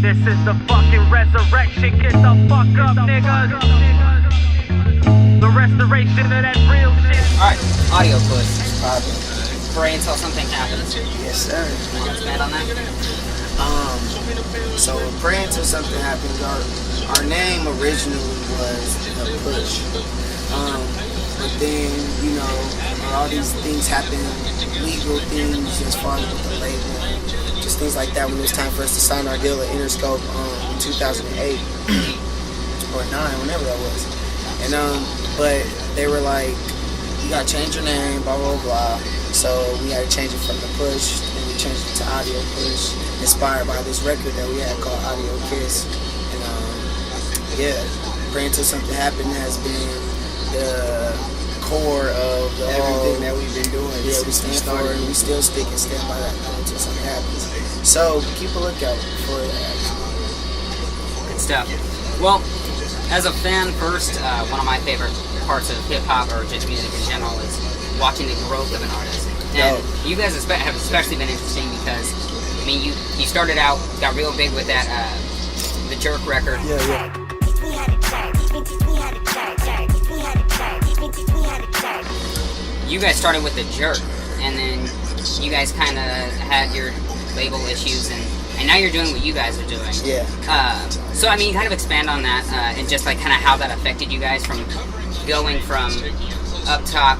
This is the fucking resurrection. Get the fuck up, niggas. The restoration of that real shit. Alright, audio push. Pray until something happens. Yes, sir. Want to expand on that? So Pray Until Something Happens, our name originally was The Push. But then, you know, all these things happen, legal things as far as with the label, just things like that when it was time for us to sign our deal at Interscope in 2008 or 9, whenever that was. And but they were like, you gotta change your name, blah blah blah. So we had to change it from The Push, and we changed it to Audio Push, inspired by this record that we had called Audio Kiss. And yeah, Pray Until Something Happened has been the core of everything that we've been doing. Yeah, we stand for it, and we still stick and stand by that until something happens. So keep a lookout for that. Good stuff. Well, as a fan first, one of my favorite parts of hip-hop or just music in general is watching the growth of an artist. And you guys have especially been interesting because, I mean, you started out, got real big with that, the Jerk record. Yeah. You guys started with the Jerk, and then you guys kind of had your label issues, and now you're doing what you guys are doing. Yeah. So I mean, kind of expand on that, and just like kind of how that affected you guys from going from up top,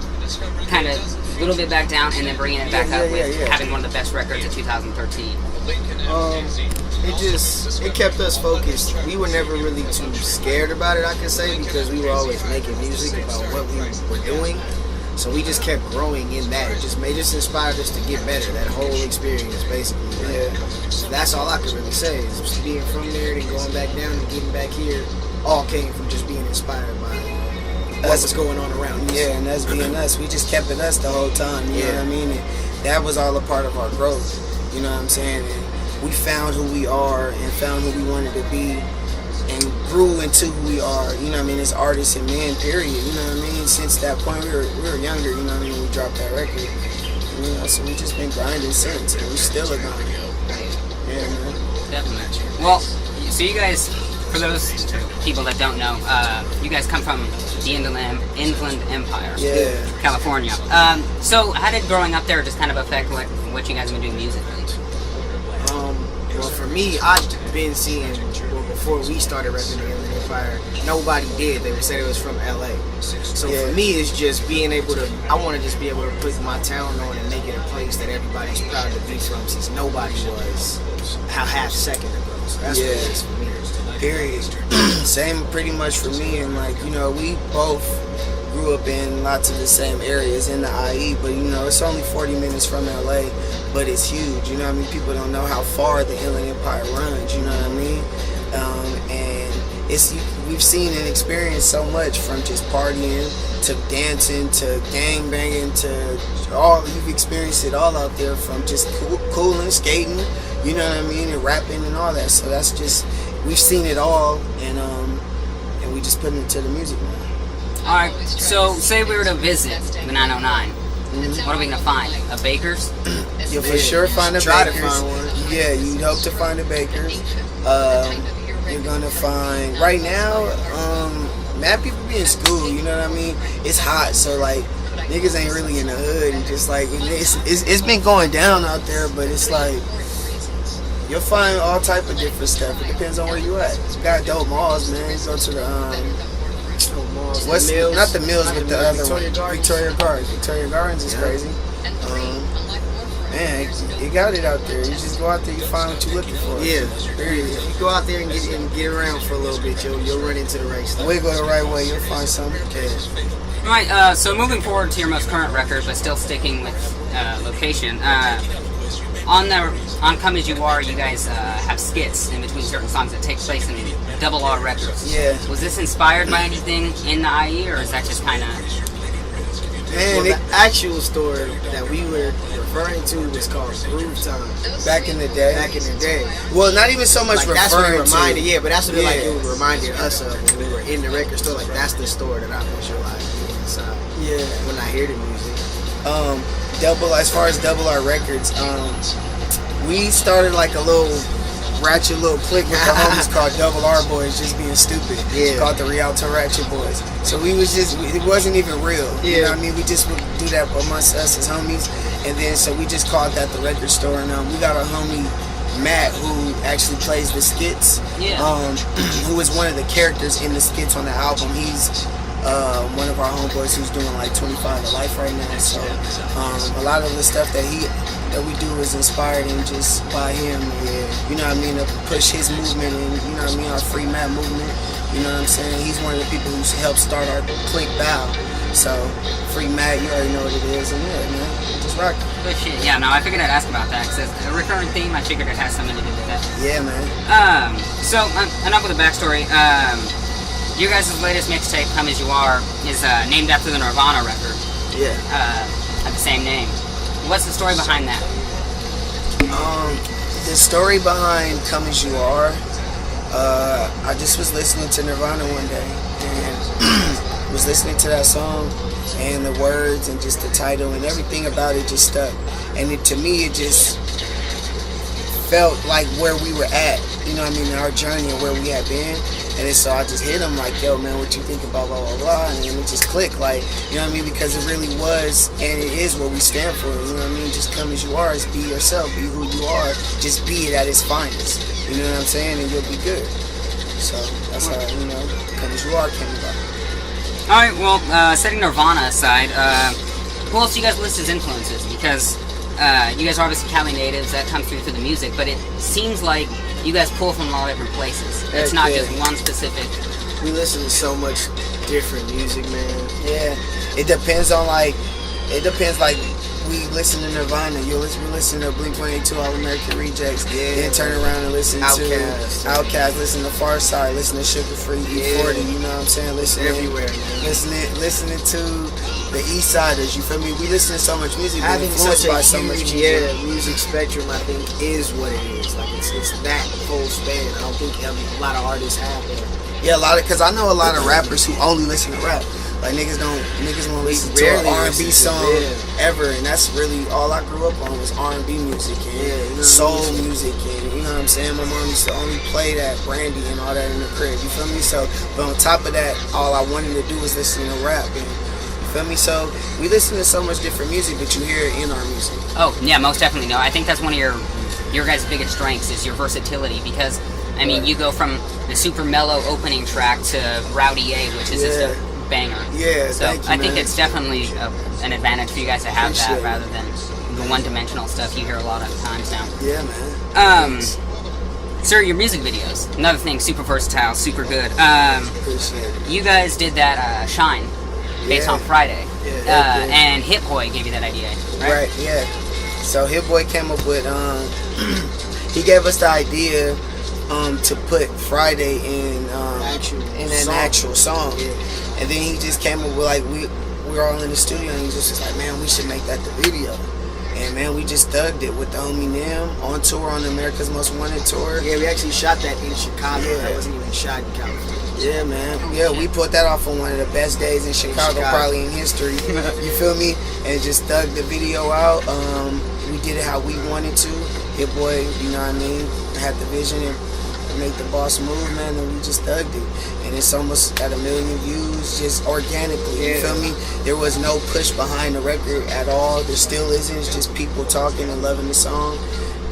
kind of a little bit back down, and then bringing it back up with having one of the best records of 2013. It kept us focused. We were never really too scared about it, I can say, because we were always making music about what we were doing. So we just kept growing in that. It just inspired us to get better. That whole experience, basically. Yeah. So that's all I could really say. Is just being from there and going back down and getting back here, all came from just being inspired by what was going on around us. Yeah, and us being us. We just kept it us the whole time. You know what I mean? And that was all a part of our growth. You know what I'm saying? And we found who we are and found who we wanted to be and grew into who we are, you know what I mean, as artists and men, period, you know what I mean? Since that point, we were younger, you know what I mean, when we dropped that record. You know, so we just been grinding since, and we still are grinding. Yeah, man. Definitely. Well, so you guys, for those people that don't know, you guys come from the Inland Empire, California. So how did growing up there just kind of affect what you guys have been doing musically? Well, for me, I'd been seeing, before we started repping the Inland Empire, nobody did. They would say it was from LA. So for me, it's just being able to, I want to just be able to put my town on and make it a place that everybody's proud to be from, since nobody was a half second ago. So that's what it is for me. Period. Same pretty much for me, and like, you know, we both grew up in lots of the same areas in the IE, but you know, it's only 40 minutes from LA, but it's huge, you know what I mean? People don't know how far the Inland Empire runs, you know what I mean? And we've seen and experienced so much, from just partying to dancing to gang banging to all. You've experienced it all out there, from just cooling, skating, you know what I mean, and rapping and all that. So that's just, we've seen it all, and we just put it into the music now. Alright, so say we were to visit the 909. What are we going to find? A Baker's? You'll for sure find a Try Baker's. to find one. Yeah, you'd hope to find a Baker's. You're going to find, right now, mad people be in school, you know what I mean? It's hot, so like, niggas ain't really in the hood, and just like, it's been going down out there, but it's like, you'll find all type of different stuff. It depends on where you at. You got dope malls, man. You go to the, what's the mills, not the mills, but the other one, Victoria Gardens. Victoria Gardens is crazy. Man, you got it out there. You just go out there, you find what you're looking for. Yeah, period. You go out there and get around for a little bit, you'll run into the right stuff. Wiggle the right way, you'll find something. Alright, so moving forward to your most current record, but still sticking with location. On Come As You Are, you guys have skits in between certain songs that take place in Double R Records. Yeah. Was this inspired by anything in the IE, or is that just kind of... Well, the actual story that we were referring to was called Groove Time. Back in the day. Back in the day. Well, not even so much like, that's what it reminded, to. Yeah, but that's what it, like, it reminded us of when we were in the record store. Like, that's the store that I visualize inside. Yeah. When I hear the music. As far as Double R Records, we started like a little ratchet little clique with the homies called Double R Boys, just being stupid. Yeah. Called the Rialto Ratchet Boys. So we was just, it wasn't even real. You know what I mean? We just would do that amongst us as homies. And then, so we just called that the record store. And we got our homie Matt, who actually plays the skits. Yeah. Who is one of the characters in the skits on the album. He's one of our homeboys who's doing like 25 to life right now. So a lot of the stuff that we do is inspired and just by him. You know what I mean? To push his movement and, you know what I mean, our Free Matt movement. You know what I'm saying? He's one of the people who helped start our clique Bow. So Free Matt, you already know what it is. And yeah, man, just rock. Good shit. Yeah, no, I figured I'd ask about that because it's a recurring theme. I figured it has something to do with that. Yeah, man. So enough with the backstory. You guys' latest mixtape, Come As You Are, is named after the Nirvana record. Yeah. At the same name. What's the story behind that? The story behind Come As You Are, I just was listening to Nirvana one day and was listening to that song and the words and just the title and everything about it just stuck. And to me, it just felt like where we were at, you know what I mean, in our journey and where we had been. And then so I just hit him like, yo, man, what you think about blah, blah, blah, and then it just clicked, like, you know what I mean, because it really was, and it is what we stand for, you know what I mean, just come as you are, just be yourself, be who you are, just be it at its finest, you know what I'm saying, and you'll be good. So that's how, you know, Come As You Are came about. Alright, well, setting Nirvana aside, who else do you guys list as influences? Because you guys are obviously Cali natives, that comes through the music, but it seems like you guys pull from a lot of different places. It's not just one specific. We listen to so much different music, man. Yeah, it depends, like, we listen to Nirvana, we listen to Blink-182, All American Rejects, then turn around and listen to Outkast, listen to Farside, listen to Sugar Free, E40, you know what I'm saying? Everywhere, man. Listening to the East Siders, you feel me? We listen to so much music, having influenced by so much music. Music spectrum, I think, is what it is. Like, it's that full span. I don't think a lot of artists have that. Yeah, because I know a lot of rappers who only listen to rap. Like, niggas won't listen to an R&B song ever, and that's really all I grew up on was R&B music and soul music, and you know what I'm saying? My mom used to only play that Brandy and all that in the crib, you feel me? So, but on top of that, all I wanted to do was listen to rap, and you feel me? So, we listen to so much different music, but you hear it in our music. Oh, yeah, most definitely. No, I think that's one of your guys' biggest strengths is your versatility, because, I mean, you go from the super mellow opening track to Rowdy A, which is just a banger. Yeah, so thank you, I think man. it's definitely an advantage for you guys to have Appreciate that rather than the one-dimensional stuff you hear a lot of times now. Yeah, man. Sir, your music videos, another thing, super versatile, super good. Appreciate it. You guys did that Shine based on Friday, and Hit Boy gave you that idea, right? Right, yeah. So Hit Boy came up with, he gave us the idea to put Friday in an actual song. Yeah. And then he just came up with, like, we were all in the studio and he just was like, man, we should make that the video. And man, we just thugged it with the homie Nim on tour on the America's Most Wanted tour. Yeah, we actually shot that in Chicago. That wasn't even shot in California. Yeah, man. Yeah, we put that off on one of the best days in Chicago, probably in history. You feel me? And just thugged the video out. We did it how we wanted to. Hit Boy, you know what I mean, had the vision and make the boss move, man, and we just thugged it. And it's almost at 1 million views just organically, you feel me? There was no push behind the record at all. There still isn't. It's just people talking and loving the song.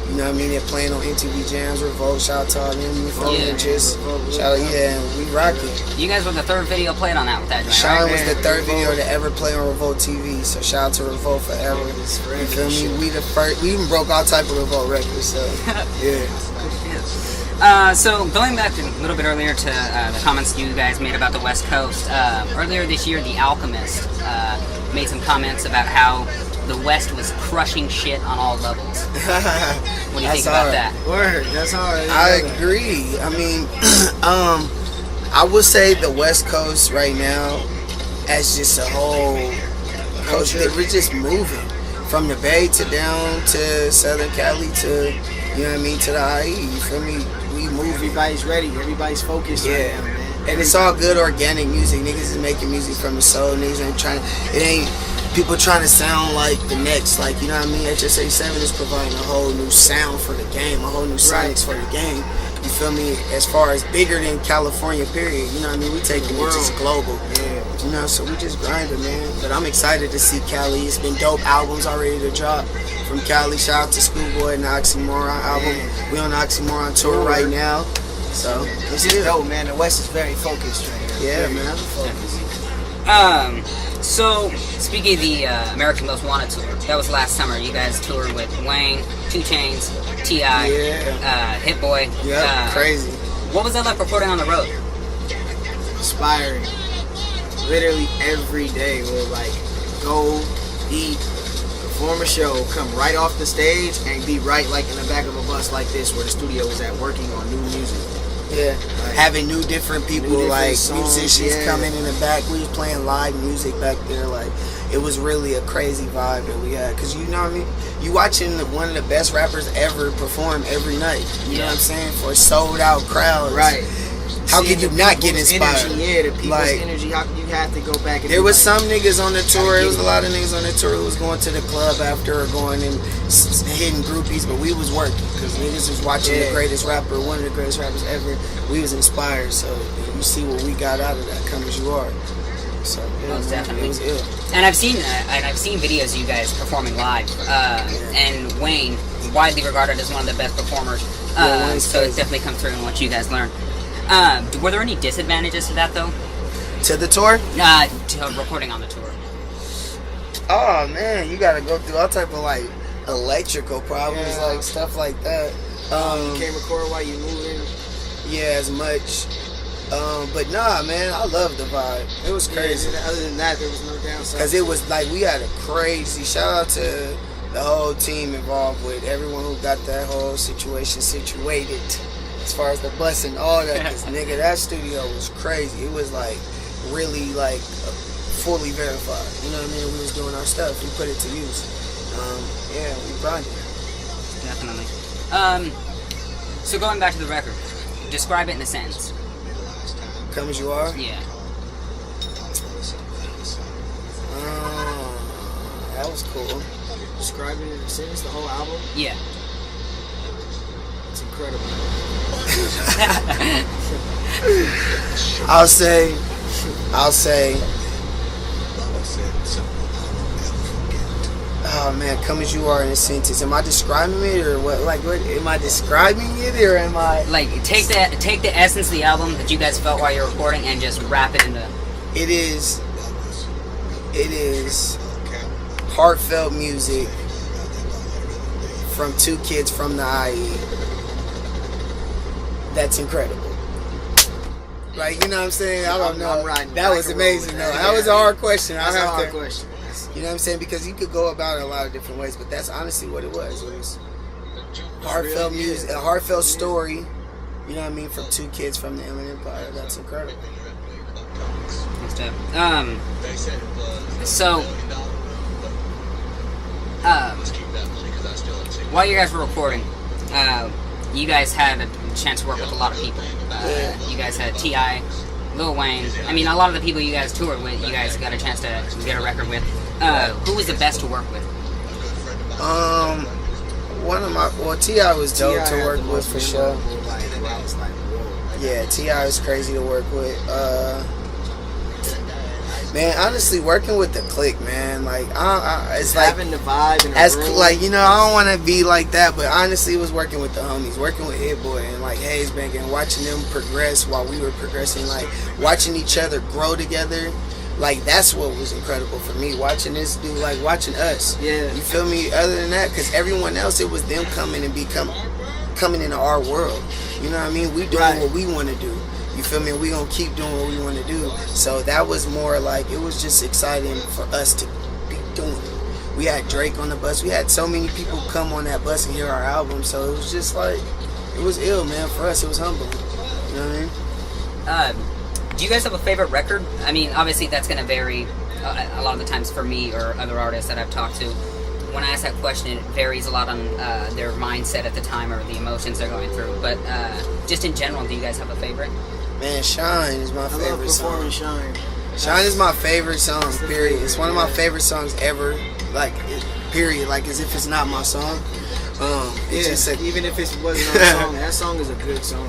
You know what I mean? They're playing on MTV Jams, Revolt, shout out to all them, you feel me? And just, shout out, and we rock it. You guys were the third video played on that with that joint, Shine right? was the third video to ever play on Revolt TV, so shout out to Revolt forever. You feel me? We the first, we even broke all type of Revolt records, so, yeah. So going back a little bit earlier to the comments you guys made about the West Coast, earlier this year The Alchemist made some comments about how the West was crushing shit on all levels. What do you think about that? Word, that's hard. I agree. I mean, I would say the West Coast right now as just a whole coast, we're just moving from the Bay to down to Southern Cali to, you know what I mean, to the IE, you feel me? We move. Everybody's ready. Everybody's focused right now, man. And it's all good organic music. Niggas is making music from the soul. Niggas ain't trying. It ain't. people trying to sound like the next, like, you know what I mean? HSA 7 is providing a whole new sound for the game, a whole new sonics for the game. You feel me? As far as bigger than California, period. You know what I mean? We taking it just global. Yeah. You know, so we just grinding, man. But I'm excited to see Cali. It's been dope albums already to drop from Cali. Shout out to Schoolboy and the Oxymoron album. We on the Oxymoron tour right now. So it's dope, man. The West is very focused right now. Yeah, man. Focused. So speaking of the American Most Wanted tour, that was last summer. You guys toured with Wayne, 2 Chainz, T.I., Hit Boy. Yeah, crazy. What was that like recording on the road? Inspiring. Literally every day we'll like go eat, perform a show, come right off the stage, and be right like in the back of a bus like this where the studio was at, working on new music. Yeah, like, having new different people, new different like songs, musicians coming in the back. We was playing live music back there. Like, it was really a crazy vibe that we had. Cause you know what I mean? You watching one of the best rappers ever perform every night. You know what I'm saying? For a sold out crowd. Right. How can you not get inspired? Energy, the people's energy. How can you have to go back and there was some niggas on the tour. There was a lot of niggas on the tour who was going to the club after or going and hitting groupies, but we was working because niggas was watching the greatest rapper, one of the greatest rappers ever. We was inspired, so you see what we got out of that. Come as you are. So most definitely, it was ill. And I've seen videos of you guys performing live. And Wayne, widely regarded as one of the best performers. So it's definitely come through in what you guys learned. Were there any disadvantages to that though? To the tour? To recording on the tour. Oh man, you gotta go through all type of like electrical problems, like stuff like that. You can't record while you moving. Yeah, as much. But nah, man, I love the vibe. It was crazy. Yeah, other than that, there was no downside. Cause it was like we had a crazy. Shout out to the whole team involved with everyone who got that whole situation situated. As far as the bus and all that, cause nigga, that studio was crazy. It was like really like fully verified. You know what I mean? We was doing our stuff. We put it to use. Yeah, we grinded. Definitely. So going back to the record, describe it in a sentence. Come as you are? Yeah. That was cool. Describe it in a sentence, the whole album? Yeah. It's incredible. I'll say oh man, come as you are in a sentence. Am I describing it or what? Like, what am I describing it or am I like take the essence of the album that you guys felt while you're recording and just wrap it into? It is heartfelt music from 2 kids from the IE. That's incredible. Like, you know what I'm saying? I don't know. That was amazing though. That was a hard question. That's a hard question. You know what I'm saying? Because you could go about it a lot of different ways, but that's honestly what it was. It was heartfelt music, a heartfelt story. You know what I mean? From 2 kids from the Inland Empire. That's incredible. That's dope. So, while you guys were recording, you guys had a chance to work with a lot of people. You guys had T.I., Lil Wayne. I mean, a lot of the people you guys toured with, you guys got a chance to get a record with. Who was the best to work with? T.I. was dope to work with for sure. Yeah, T.I. was crazy to work with. Man, honestly, working with the clique, man, like it's like having the vibe and as like, you know, I don't want to be like that, but honestly, it was working with the homies, working with Hit Boy and like Hayes Bank and watching them progress while we were progressing, like watching each other grow together. Like, that's what was incredible for me, watching this dude, like watching us. Yeah. You feel me? Other than that, because everyone else, it was them coming into our world. You know what I mean? We doing what we want to do. You feel me? We gonna keep doing what we want to do. So that was more like, it was just exciting for us to be doing it. We had Drake on the bus. We had so many people come on that bus and hear our album. So it was just like, it was ill, man. For us, it was humbling. You know what I mean? Do you guys have a favorite record? I mean, obviously that's gonna vary a lot of the times for me or other artists that I've talked to. When I ask that question, it varies a lot on their mindset at the time or the emotions they're going through. But just in general, do you guys have a favorite? Man, Shine is my favorite song. Shine. Shine is my favorite song, period. It's one of my favorite songs ever, like, period. Like, as if it's not my song. It's just even if it wasn't our song, that song is a good song.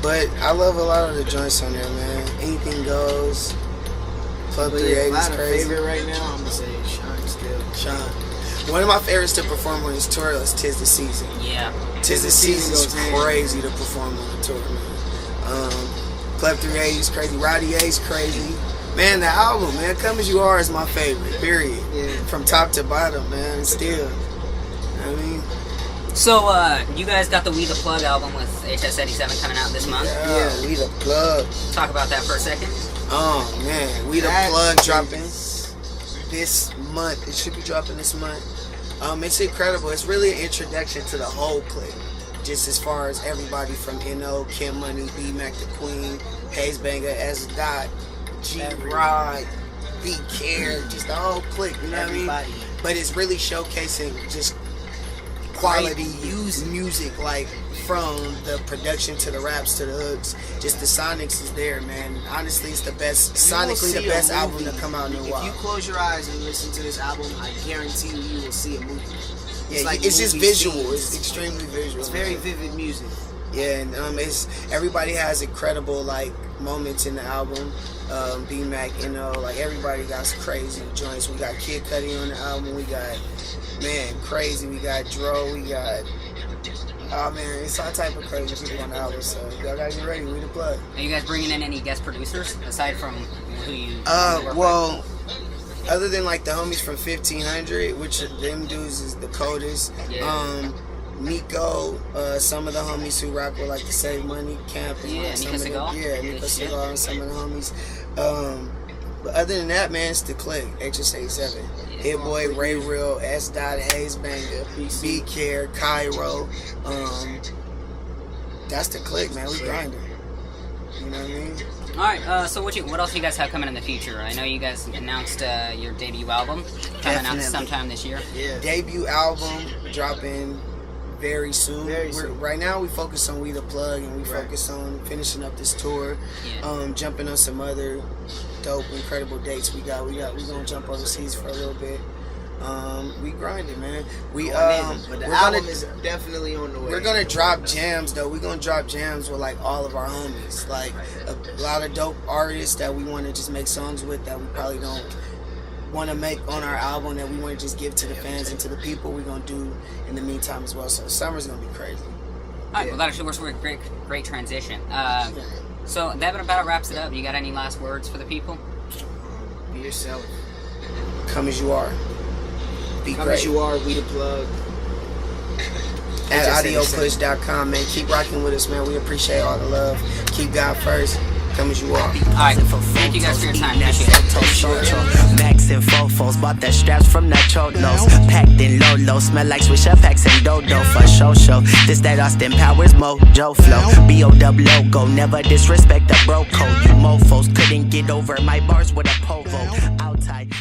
But I love a lot of the joints on there, man. Anything Goes. Club 380 is crazy. Favorite right now, I'm gonna say Shine still. Shine. One of my favorites to perform on this tour is "'Tis the Season." Yeah. "'Tis the Season" is crazy to perform on the tour, man. Club 380 is crazy. Roddy A's crazy. Man, the album, man, "Come As You Are" is my favorite. Period. Yeah. From top to bottom, man. Still. I mean. So, you guys got the We The Plug album with HS87 coming out this month. Yeah, We The Plug. Talk about that for a second. Oh, man. We The Plug dropping this month. It should be dropping this month. It's incredible. It's really an introduction to the whole clique. Just as far as everybody from N.O., Kim Money, B Mac the Queen, Hayes Banger, S. Dot, G Rod, B Care, just the whole clique, you know what I mean? But it's really showcasing just quality music, like from the production to the raps to the hooks. Just the sonics is there, man. Honestly, it's the best, sonically the best album to come out in a while. If you close your eyes and listen to this album, I guarantee you will see a movie. Yeah, it's just visual. It's extremely visual. It's very vivid music. Yeah, and everybody has incredible like moments in the album. B-Mac, like everybody got some crazy joints. We got Kid Cudi on the album. We got crazy. We got Dro. We got it's all type of crazy people on the album. So y'all gotta get ready. We The Plug. Are you guys bringing in any guest producers aside from who you? Well. Other than like the homies from 1500, which them dudes is the coldest. Yeah. Nico, some of the homies who rock with like the Save Money Camp and Yeah, some Nico of Segal. Nico Segal and some of the homies. But other than that, man, it's the clique. HS87, Hit Boy, Ray Real, S. Dot, Hayes Banger, B Care, Cairo. That's the clique, man. We grinding. You know what I mean? Alright, so what else you guys have coming in the future? I know you guys announced your debut album coming out sometime this year. Yeah. Debut album dropping very soon. Right now we focus on We The Plug and we focus on finishing up this tour. Yeah. Jumping on some other dope, incredible dates we gonna jump overseas for a little bit. We grinding, man. But the album is definitely on the way. We're gonna drop jams though. We're gonna drop jams with like all of our homies, like a lot of dope artists that we want to just make songs with that we probably don't want to make on our album, that we want to just give to the fans and to the people. We're gonna do in the meantime as well. So the summer's gonna be crazy. All right, well that actually works for a great transition. So that about wraps it up. You got any last words for the people? Be yourself. Come as you are. Be Come great. as you are. We The Plug. At audiopush.com, man. Keep rocking with us, man. We appreciate all the love. Keep God first. Come as you are. Alright, thank you guys for your time. Appreciate it. Max and Fofos, bought the straps from Nacho Nos. Packed in Lolo, smell like Swisher packs and Dodo for show. This that Austin Powers Mojo flow. B.O.W. logo, never disrespect the bro code. You mofos couldn't get over my bars with a povo. Outside.